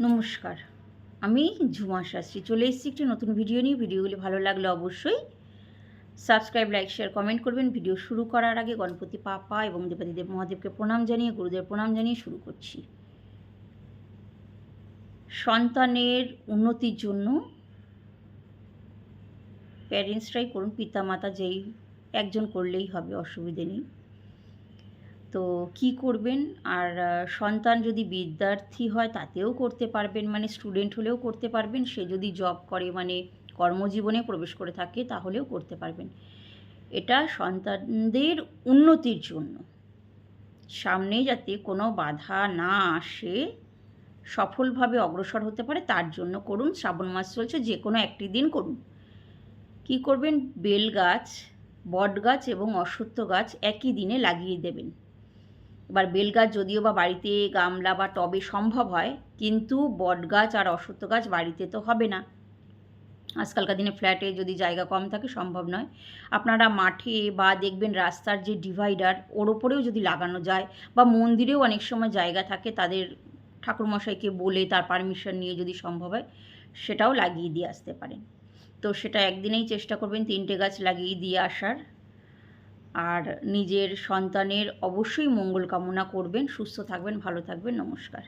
নমস্কার, আমি ঝুমা শাস্ত্রী চলে এসেছি একটি নতুন ভিডিও নিয়ে। ভিডিওগুলি ভালো লাগলে অবশ্যই সাবস্ক্রাইব, লাইক, শেয়ার, কমেন্ট করবেন। ভিডিও শুরু করার আগে গণপতি বাপ্পা এবং দেবাদিদেব মহাদেবকে প্রণাম জানিয়ে, গুরুদেব প্রণাম জানিয়ে শুরু করছি। সন্তানের উন্নতির জন্য প্যারেন্টসরাই করুন, পিতামাতা যেই একজন করলেই হবে, অসুবিধে নেই। তো কি করবেন, আর সন্তান যদি বিদ্যার্থী হয় তাতেও করতে পারবেন, মানে স্টুডেন্ট হলেও করতে পারবেন। সে যদি জব করে, মানে কর্মজীবনে প্রবেশ করে থাকে, তাহলেও করতে পারবেন। এটা সন্তানদের উন্নতির জন্য, সামনে যাতে কোনো বাধা না আসে, সফলভাবে অগ্রসর হতে পারে, তার জন্য করুন। শ্রাবণ মাস চলছে, যে কোনো একটি দিন করুন। কি করবেন, বেল গাছ, বট গাছ এবং অশ্বত্থ গাছ একই দিনে লাগিয়ে দেবেন। এবার বেলগাছ যদিও বা বাড়িতে গামলা বা টবে সম্ভব হয়, কিন্তু বট গাছ আর অশ্বত্থ গাছ বাড়িতে তো হবে না। আজকালকার দিনে ফ্ল্যাটে যদি জায়গা কম থাকে সম্ভব নয়। আপনারা মাঠে বা দেখবেন রাস্তার যে ডিভাইডার, ওর ওপরেও যদি লাগানো যায়, বা মন্দিরেও অনেক সময় জায়গা থাকে, তাদের ঠাকুরমশাইকে বলে তার পারমিশন নিয়ে যদি সম্ভব হয়, সেটাও লাগিয়ে দিয়ে আসতে পারেন। তো সেটা একদিনেই চেষ্টা করবেন 3টে গাছ লাগিয়ে দিয়ে আসার। আর নিজের সন্তানের অবশ্যই মঙ্গল কামনা করবেন। সুস্থ থাকবেন, ভালো থাকবেন। নমস্কার।